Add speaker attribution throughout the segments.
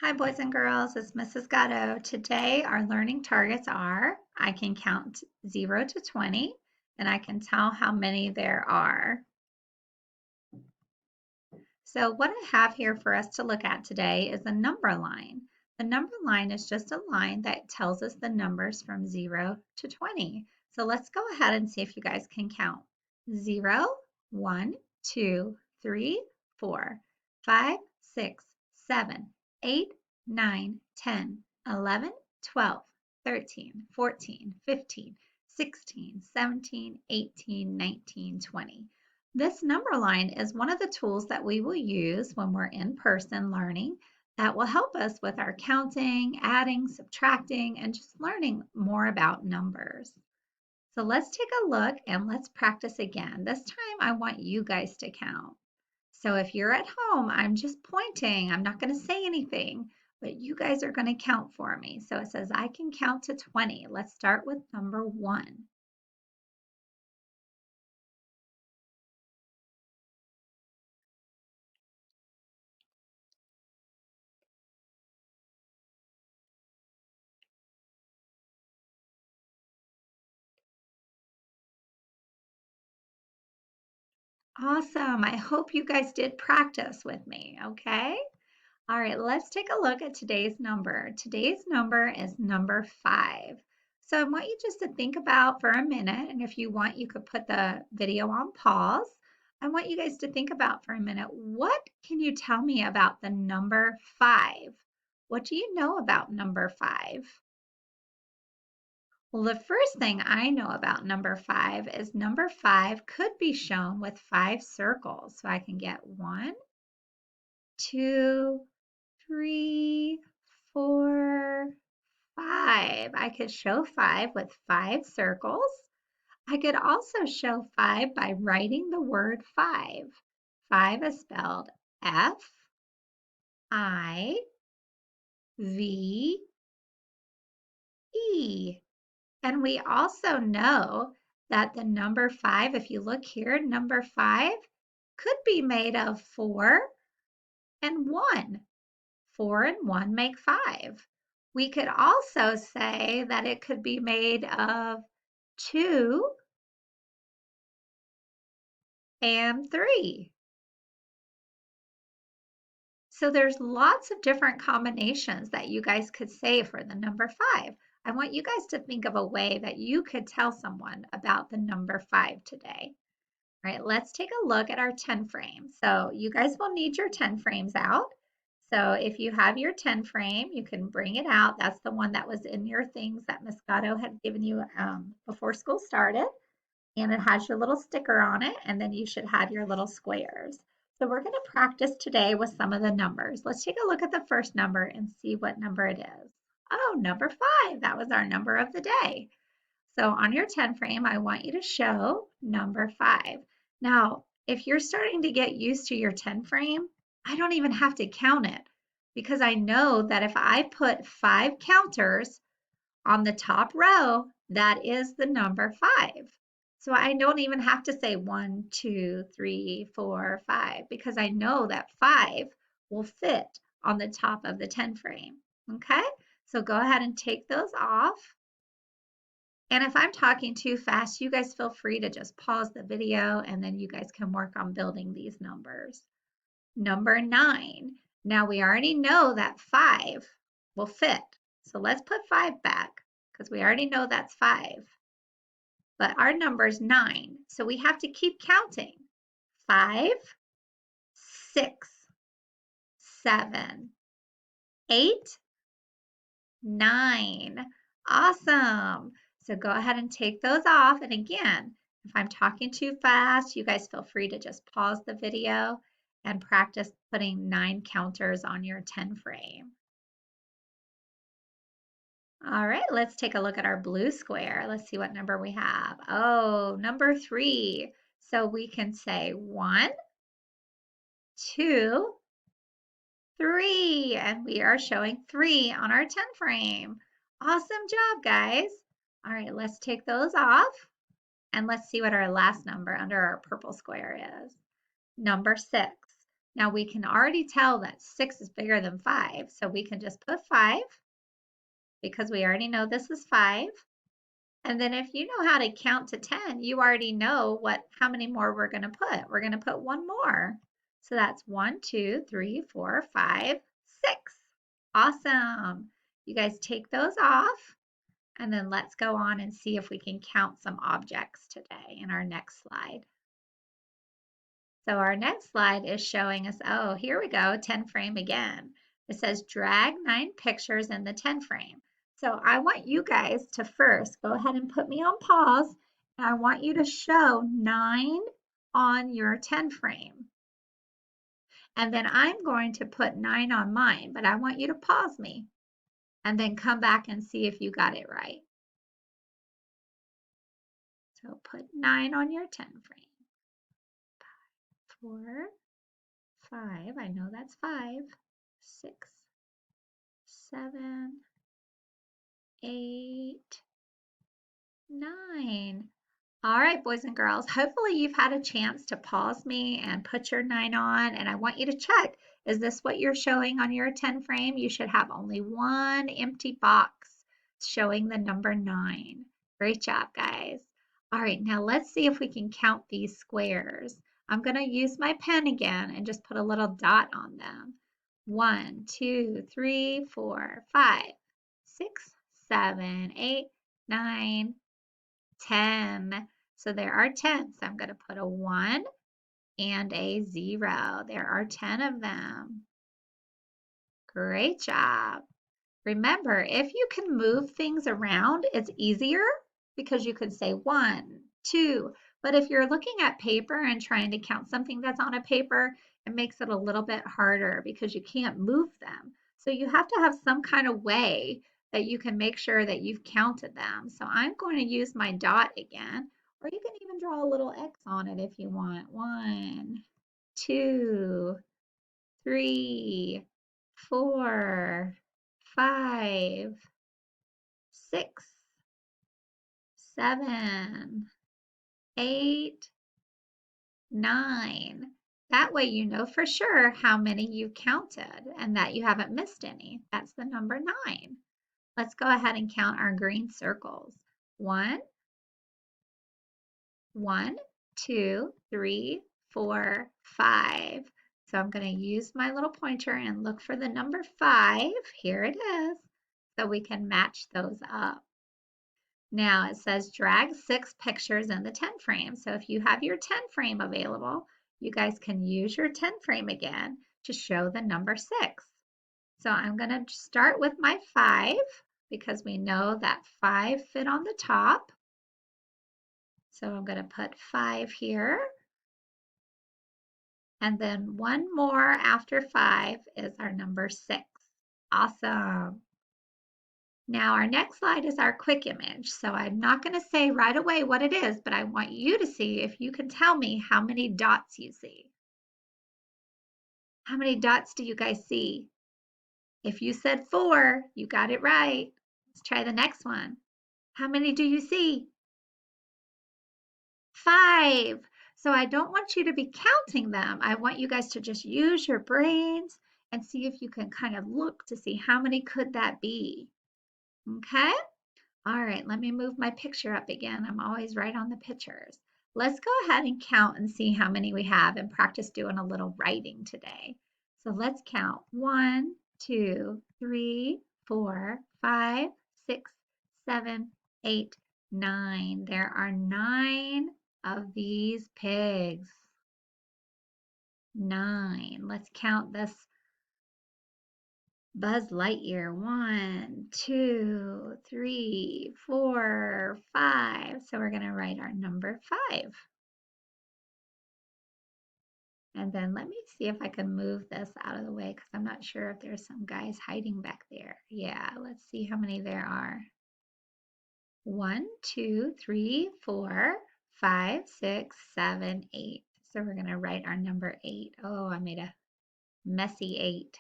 Speaker 1: Hi, boys and girls. It's Mrs. Gatto. Today, our learning targets are I can count 0 to 20, and I can tell how many there are. So, what I have here for us to look at today is a number line. The number line is just a line that tells us the numbers from 0 to 20. So, let's go ahead and see if you guys can count 0, 1, 2, 3, 4, 5, 6, 7, 8, 9, 10, 11, 12, 13, 14, 15, 16, 17, 18, 19, 20. This number line is one of the tools that we will use when we're in person learning that will help us with our counting, adding, subtracting, and just learning more about numbers. So let's take a look and let's practice again. This time I want you guys to count. So if you're at home, I'm just pointing. I'm not going to say anything, but you guys are going to count for me. So it says I can count to 20. Let's start with number 1. Awesome. I hope you guys did practice with me, okay? All right, let's take a look at today's number. Today's number is number 5. So I want you just to think about for a minute, and if you want, you could put the video on pause. I want you guys to think about for a minute, what can you tell me about the number 5? What do you know about number 5? Well, the first thing I know about number 5 is number 5 could be shown with 5 circles. So I can get 1, 2, 3, 4, 5. I could show 5 with 5 circles. I could also show 5 by writing the word 5. 5 is spelled F-I-V-E. And we also know that the number 5, if you look here, number 5 could be made of 4 and 1. 4 and 1 make 5. We could also say that it could be made of 2 and 3. So there's lots of different combinations that you guys could say for the number 5. I want you guys to think of a way that you could tell someone about the number 5 today. All right, let's take a look at our 10 frame. So you guys will need your 10 frames out. So if you have your 10 frame, you can bring it out. That's the one that was in your things that Miss Gatto had given you before school started. And it has your little sticker on it, and then you should have your little squares. So we're going to practice today with some of the numbers. Let's take a look at the first number and see what number it is. Oh, number 5. That was our number of the day. So on your 10 frame, I want you to show number 5. Now, if you're starting to get used to your 10 frame, I don't even have to count it because I know that if I put 5 counters on the top row, that is the number 5. So I don't even have to say 1, 2, 3, 4, 5 because I know that 5 will fit on the top of the 10 frame. Okay, so go ahead and take those off. And if I'm talking too fast, you guys feel free to just pause the video and then you guys can work on building these numbers. Number 9. Now we already know that 5 will fit. So let's put 5 back because we already know that's 5. But our number is 9. So we have to keep counting. 5, 6, 7, 8, 9. Awesome. So go ahead and take those off. And again, if I'm talking too fast, you guys feel free to just pause the video and practice putting 9 counters on your 10 frame. All right, let's take a look at our blue square. Let's see what number we have. Oh, number 3. So we can say 1, 2, 3, and we are showing 3 on our 10 frame. Awesome job, guys. All right, let's take those off and let's see what our last number under our purple square is. Number 6. Now we can already tell that 6 is bigger than 5, so we can just put 5 because we already know this is 5. And then if you know how to count to 10, you already know how many more we're going to put. We're going to put one more. So that's 1, 2, 3, 4, 5, 6. Awesome. You guys take those off, and then let's go on and see if we can count some objects today in our next slide. So our next slide is showing us, oh, here we go, 10 frame again. It says drag 9 pictures in the 10 frame. So I want you guys to first go ahead and put me on pause, and I want you to show 9 on your 10 frame. And then I'm going to put 9 on mine, but I want you to pause me and then come back and see if you got it right. So put 9 on your 10 frame. 4, 5, I know that's 5, 6, 7, 8, 9. All right, boys and girls, hopefully you've had a chance to pause me and put your 9 on, and I want you to check, is this what you're showing on your 10 frame? You should have only one empty box showing the number 9. Great job, guys. All right, now let's see if we can count these squares. I'm going to use my pen again and just put a little dot on them. 1, 2, 3, 4, 5, 6, 7, 8, 9, 10. So there are 10. So I'm going to put a 1 and a 0. There are 10 of them. Great job. Remember, if you can move things around, it's easier because you could say 1, 2. But if you're looking at paper and trying to count something that's on a paper, it makes it a little bit harder because you can't move them. So you have to have some kind of way that you can make sure that you've counted them. So I'm going to use my dot again, or you can even draw a little X on it if you want. 1, 2, 3, 4, 5, 6, 7, 8, 9. That way you know for sure how many you counted and that you haven't missed any. That's the number 9. Let's go ahead and count our green circles. 1, 1, 2, 3, 4, 5. So I'm going to use my little pointer and look for the number 5. Here it is. So we can match those up. Now it says drag 6 pictures in the 10 frame. So if you have your 10 frame available, you guys can use your 10 frame again to show the number 6. So I'm going to start with my 5 because we know that 5 fit on the top. So I'm going to put 5 here. And then one more after 5 is our number 6. Awesome. Now our next slide is our quick image. So I'm not going to say right away what it is, but I want you to see if you can tell me how many dots you see. How many dots do you guys see? If you said 4, you got it right. Let's try the next one. How many do you see? 5. So I don't want you to be counting them. I want you guys to just use your brains and see if you can kind of look to see how many could that be. Okay? All right, let me move my picture up again. I'm always right on the pictures. Let's go ahead and count and see how many we have and practice doing a little writing today. So let's count 1, 2, 3, 4, 5, 6, 7, 8, 9. There are 9 of these pigs. 9. Let's count this Buzz Lightyear. 1, 2, 3, 4, 5. So we're going to write our number 5. And then let me see if I can move this out of the way because I'm not sure if there's some guys hiding back there. Yeah, let's see how many there are. 1, 2, 3, 4, 5, 6, 7, 8. So we're going to write our number 8. Oh, I made a messy 8.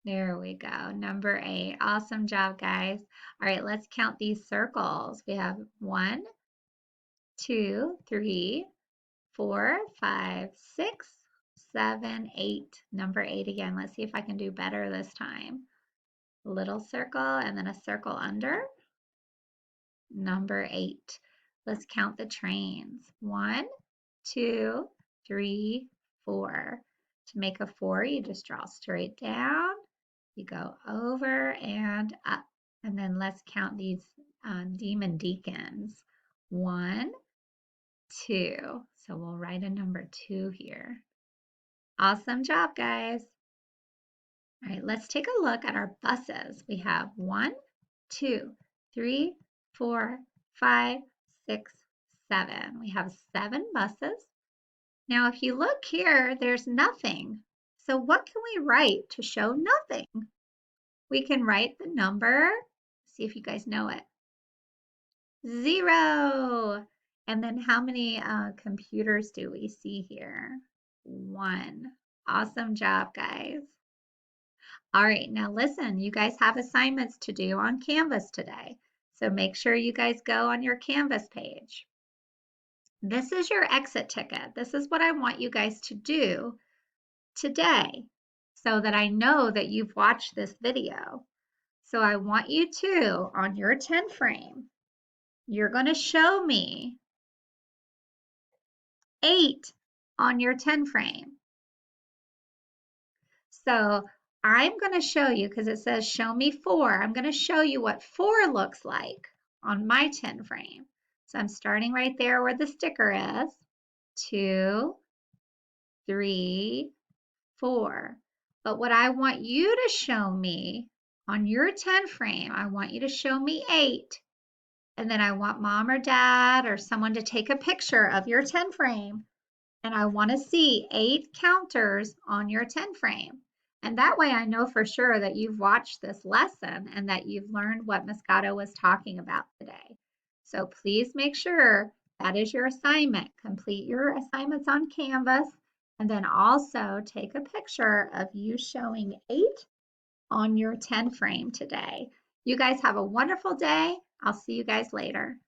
Speaker 1: There we go, number 8. Awesome job, guys. All right, let's count these circles. We have 1, 2, 3, 4, 5, 6, 7, 8. Number 8 again. Let's see if I can do better this time. Little circle and then a circle under. Number 8. Let's count the trains. 1, 2, 3, 4. To make a 4, you just draw straight down. You go over and up. And then let's count these demon deacons. 1, 2. So we'll write a number 2 here. Awesome job, guys. All right, let's take a look at our buses. We have 1, 2, 3, 4, 5, 6, 7. We have 7 buses. Now, if you look here, there's nothing. So what can we write to show nothing? We can write the number, see if you guys know it, 0. And then how many computers do we see here? 1. Awesome job, guys. All right, now listen, you guys have assignments to do on Canvas today. So make sure you guys go on your Canvas page. This is your exit ticket. This is what I want you guys to do today so that I know that you've watched this video. So I want you to, on your 10 frame, you're going to show me 8 on your 10 frame. So I'm going to show you, because it says show me 4, I'm going to show you what 4 looks like on my 10 frame. So I'm starting right there where the sticker is. 2, 3, 4. But what I want you to show me on your 10 frame, I want you to show me 8. And then I want mom or dad or someone to take a picture of your 10 frame. And I want to see 8 counters on your 10 frame. And that way I know for sure that you've watched this lesson and that you've learned what Ms. Gatto was talking about today. So please make sure that is your assignment. Complete your assignments on Canvas and then also take a picture of you showing 8 on your 10 frame today. You guys have a wonderful day. I'll see you guys later.